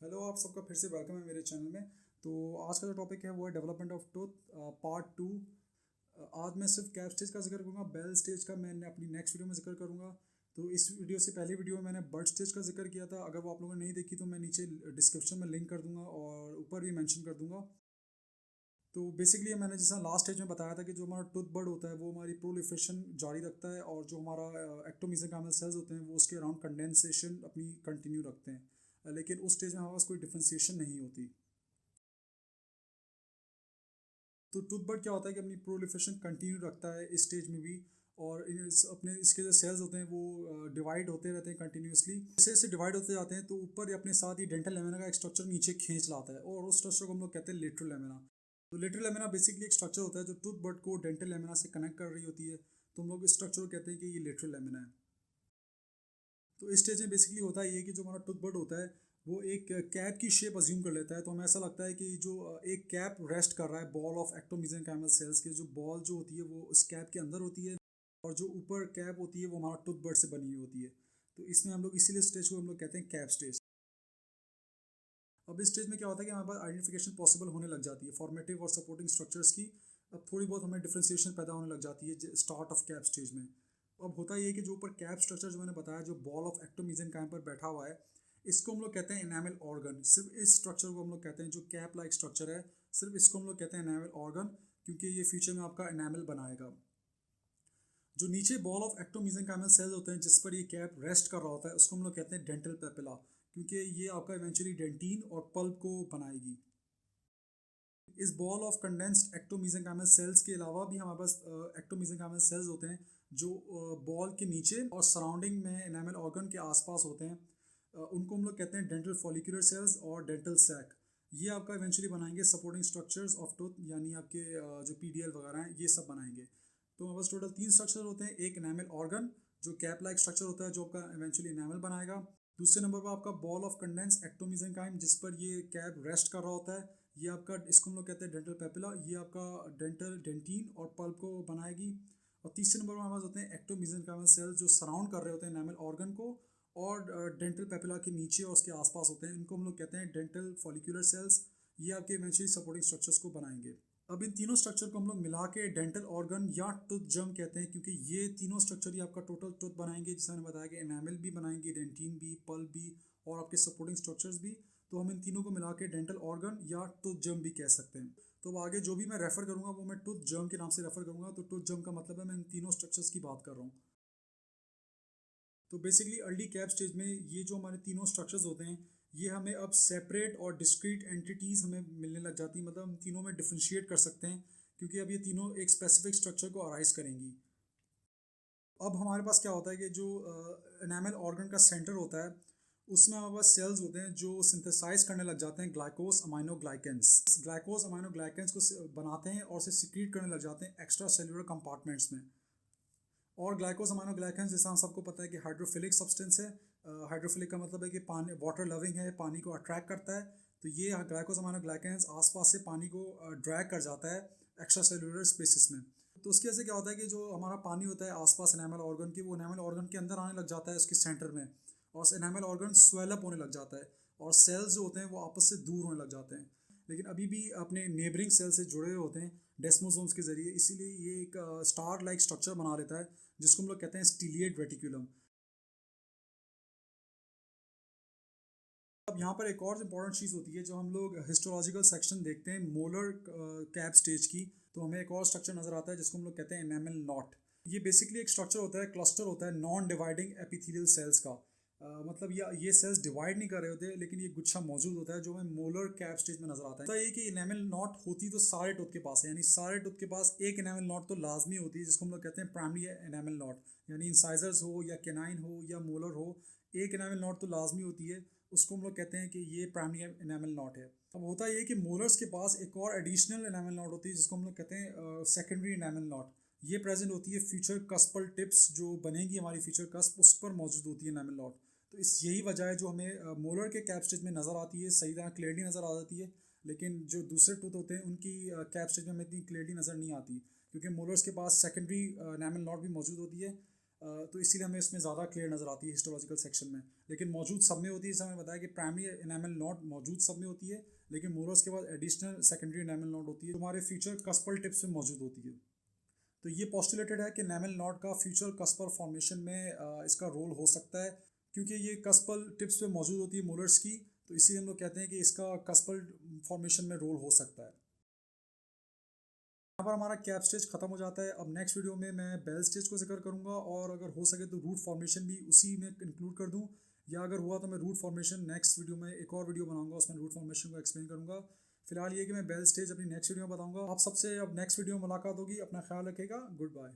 Hello, आप सबका फिर से वेलकम है मेरे चैनल में। तो आज का जो टॉपिक है वो है डेवलपमेंट ऑफ टूथ पार्ट 2। आज मैं सिर्फ कैप स्टेज का जिक्र करूँगा, बेल स्टेज का मैंने अपनी नेक्स्ट वीडियो में जिक्र करूँगा। तो इस वीडियो से पहले वीडियो में मैंने बर्ड स्टेज का जिक्र किया था। अगर वो आप लोगों ने नहीं देखी तो मैं नीचे डिस्क्रिप्शन में लिंक कर दूंगा और ऊपर भी मेंशन कर दूंगा। तो बेसिकली मैंने जैसा लास्ट स्टेज में बताया था कि जो हमारा टूथ बर्ड होता है वो हमारी प्रोलिफरेशन जारी रखता है, और जो हमारा एक्टोमेसेंकाइमल सेल्स होते हैं वो उसके अराउंड कंडेंसेशन अपनी कंटिन्यू रखते हैं। लेकिन उस स्टेज में हमारे पास कोई डिफ्रेंसिएशन नहीं होती। तो टूथ बर्ड क्या होता है कि अपनी प्रोलिफरेशन कंटिन्यू रखता है इस स्टेज में भी। और अपने इसके जो सेल्स होते हैं वो डिवाइड होते रहते हैं कंटिन्यूसली। जैसे जैसे डिवाइड होते जाते हैं तो ऊपर अपने साथ ही डेंटल लेमिना का एक स्ट्रक्चर नीचे खींच लाता है, और उस स्ट्रक्चर को हम लोग कहते हैं लेटरल लेमिना। तो लेटरल लेमिना बेसिकली एक स्ट्रक्चर होता है जो टूथ बर्ड को डेंटल लेमिना से कनेक्ट कर रही होती है। तो हम लोग इस स्ट्रक्चर को कहते हैं कि ये लेटरल लेमिना है। तो इस स्टेज में बेसिकली होता है ये कि जो हमारा टूथबर्ड होता है वो एक कैप की शेप अज्यूम कर लेता है। तो हमें ऐसा लगता है कि जो एक कैप रेस्ट कर रहा है बॉल ऑफ एक्टोमेसेंकाइमल सेल्स के, जो बॉल जो होती है वो उस कैप के अंदर होती है, और जो ऊपर कैप होती है वो हमारा टूथबर्ड से बनी हुई होती है। तो इसमें हम लोग इसीलिए स्टेज को हम लोग कहते हैं कैप स्टेज। अब इस स्टेज में क्या होता है कि हमारे पास आइडेंटिफिकेशन पॉसिबल होने लग जाती है फॉर्मेटिव और सपोर्टिंग स्ट्रक्चर्स की। अब थोड़ी बहुत हमें डिफ्रेंसिएशन पैदा होने लग जाती है स्टार्ट ऑफ कैप स्टेज में। अब होता ये है कि जो ऊपर कैप स्ट्रक्चर जो मैंने बताया, जो बॉल ऑफ एक्टोमेसेंकाइम पर बैठा हुआ है, इसको हम लोग कहते हैं एनामल ऑर्गन। सिर्फ इस स्ट्रक्चर को हम लोग कहते हैं, जो कैप लाइक स्ट्रक्चर है, सिर्फ इसको हम लोग कहते हैं एनामल ऑर्गन, क्योंकि ये फ्यूचर में आपका एनामल बनाएगा। जो नीचे बॉल ऑफ एक्टोमेसेंकाइमल सेल्स होते हैं जिस पर ये कैप रेस्ट कर रहा होता है, उसको हम लोग कहते हैं डेंटल पेपिला, क्योंकि ये आपका इवेंचुअली डेंटीन और पल्प को बनाएगी। इस बॉल ऑफ कंडेंस्ड एक्टोमेसेंकाइमल सेल्स के अलावा भी हमारे पास एक्टोमेसेंकाइमल सेल्स होते हैं जो बॉल के नीचे और सराउंडिंग में एनामल ऑर्गन के आसपास होते हैं। उनको हम लोग कहते हैं डेंटल फॉलिकुलर सेल्स और डेंटल सैक। ये आपका इवेंचुअली बनाएंगे सपोर्टिंग स्ट्रक्चर्स ऑफ टूथ, यानी आपके जो पीडीएल वगैरह हैं ये सब बनाएंगे। तो हमारे पास टोटल 3 स्ट्रक्चर होते हैं। एक एनामल ऑर्गन जो कैप लाइक स्ट्रक्चर होता है, जो आपका इवेंचुअली एनामल बनाएगा। दूसरे नंबर पर आपका बॉल ऑफ कंडेंस एक्टोमेसेंकाइम जिस पर ये कैप रेस्ट कर रहा होता है, ये आपका इसको हम लोग कहते हैं डेंटल पेपिला। ये आपका डेंटल डेंटीन और पल्प को बनाएगी। और तीसरे नंबर पर हमारे पास होते हैं एक्टोमेसेंकाइमल सेल्स जो सराउंड कर रहे होते हैं एनामल ऑर्गन को, और डेंटल पेपिला के नीचे और उसके आसपास होते हैं। इनको हम लोग कहते हैं डेंटल फॉलिकुलर सेल्स। ये आपके इवेंचुअली सपोर्टिंग स्ट्रक्चर्स को बनाएंगे। अब इन तीनों स्ट्रक्चर को हम लोग मिला के डेंटल ऑर्गन या टूथ जम कहते हैं, क्योंकि ये तीनों स्ट्रक्चर ही आपका टोटल टूथ बनाएंगे। जैसे मैंने बताया कि एनामल भी बनाएंगे, डेंटीन भी, पल्प भी, और आपके सपोर्टिंग स्ट्रक्चर्स भी। तो हम इन तीनों को मिला के डेंटल ऑर्गन या टूथ जम भी कह सकते हैं। तो अब आगे जो भी मैं रेफर करूंगा वो मैं टूथ जम के नाम से रेफर करूंगा। तो टूथ जम का मतलब है मैं इन तीनों स्ट्रक्चर्स की बात कर रहा हूँ। तो बेसिकली अर्ली कैप स्टेज में ये जो हमारे तीनों स्ट्रक्चर्स होते हैं ये हमें अब सेपरेट और डिस्क्रीट एंटिटीज़ हमें मिलने लग जाती हैं। मतलब हम तीनों में डिफ्रेंशिएट कर सकते हैं, क्योंकि अब ये तीनों एक स्पेसिफिक स्ट्रक्चर को अराइज करेंगी। अब हमारे पास क्या होता है कि जो एनामल ऑर्गन का सेंटर होता है उसमें हमारे पास सेल्स होते हैं जो सिंथेसाइज करने लग जाते हैं ग्लाइकोस अमाइनोग्लाइकेंस। ग्लाइकोस अमाइनोग्लाइकेंस को बनाते हैं और उसे सिक्रीट करने लग जाते हैं एक्स्ट्रा सेलुलर कंपार्टमेंट्स में। और ग्लाइकोस अमाइनोग्लाइकेंस जैसा हम सबको पता है कि हाइड्रोफिलिक सब्सटेंस है। हाइड्रोफिलिक का मतलब है कि पानी वाटर लविंग है, पानी को अट्रैक्ट करता है। तो ये ग्लाइकोस अमाइनोग्लाइकेंस आसपास से पानी को ड्रैग कर जाता है एक्स्ट्रा सेलुलर स्पेसिस में। तो उसकी वजह से क्या होता है कि जो हमारा पानी होता है आसपास एनामल ऑर्गन की, वो एनामल ऑर्गन के अंदर आने लग जाता है उसके सेंटर में, और एनामल ऑर्गन स्वेलअप होने लग जाता है, और सेल्स जो होते हैं वो आपस से दूर होने लग जाते हैं, लेकिन अभी भी अपने नेबरिंग सेल से जुड़े हुए होते हैं डेस्मोसोम्स के जरिए। इसीलिए ये एक स्टार लाइक स्ट्रक्चर बना लेता है जिसको हम लोग कहते हैं स्टीलिएट रेटिकुलम। अब यहाँ पर एक और इंपॉर्टेंट चीज़ होती है, जो हम लोग हिस्टोलॉजिकल सेक्शन देखते हैं मोलर कैप स्टेज की, तो हमें एक और स्ट्रक्चर नज़र आता है जिसको हम लोग कहते हैं एनामल नॉट। ये बेसिकली एक स्ट्रक्चर होता है, क्लस्टर होता है नॉन डिवाइडिंग एपिथेलियल सेल्स का। मतलब ये सेल्स डिवाइड नहीं कर रहे होते, लेकिन ये गुच्छा मौजूद होता है जो हमें मोलर कैप स्टेज में नजर आता है। तो ये कि एनामल नॉट होती तो सारे टूथ के पास है, यानी सारे टूथ के पास एक एनामल नॉट तो लाजमी होती है, जिसको हम लोग कहते हैं प्राइमरी एनामल नॉट। यानी इंसाइजर्स हो या केनाइन हो या मोलर हो, एक एनामल नॉट तो लाजमी होती है। उसको हम लोग कहते हैं कि ये प्राइमरी एनामल नॉट है। अब होता ये कि मोलर्स के पास एक और एडिशनल एनामल नॉट होती है जिसको हम लोग कहते हैं सेकेंडरी एनामल नॉट। ये प्रेजेंट होती है फ्यूचर कस्पल टिप्स जो बनेगी हमारी फ्यूचर कस्प, उस पर मौजूद होती है एनामल नॉट। तो इस यही वजह है जो हमें मोलर के कैप स्टेज में नज़र आती है, सही तरह क्लियरली नज़र आ जाती है, लेकिन जो दूसरे टूथ होते हैं उनकी कैप स्टेज में हमें इतनी क्लियरली नज़र नहीं आती, क्योंकि मोलर्स के पास सेकेंडरी एनामल नॉट भी मौजूद होती है। तो इसीलिए हमें इसमें ज़्यादा क्लियर नज़र आती है हिस्टोलॉजिकल सेक्शन में। लेकिन मौजूद सब में होती है, जैसे मैंने बताया कि प्राइमरी एनामल नॉड मौजूद सब में होती है, लेकिन मोलर्स के बाद एडिशनल सेकेंडरी एनामल नॉड होती है, हमारे फ्यूचर कस्पल टिप्स में मौजूद होती है। तो ये पोस्टुलेटेड है कि एनामल नॉड का फ्यूचर कस्पल फॉर्मेशन में इसका रोल हो सकता है, क्योंकि ये कस्पल टिप्स पे मौजूद होती है मोलर्स की, तो इसीलिए हम लोग कहते हैं कि इसका कस्पल फॉर्मेशन में रोल हो सकता है। यहाँ पर हमारा कैप स्टेज खत्म हो जाता है। अब नेक्स्ट वीडियो में मैं बेल स्टेज को जिक्र करूँगा, और अगर हो सके तो रूट फॉर्मेशन भी उसी में इंक्लूड कर दूँ, या अगर हुआ तो मैं रूट फॉर्मेशन नेक्स्ट वीडियो में एक और वीडियो बनाऊंगा, उसमें रूट फॉर्मेशन को एक्सप्लेन करूँगा। फिलहाल ये कि मैं बेल स्टेज अपनी नेक्स्ट वीडियो में बताऊँगा। आप सबसे अब नेक्स्ट वीडियो में मुलाकात होगी। अपना ख्याल रखिएगा। Good bye.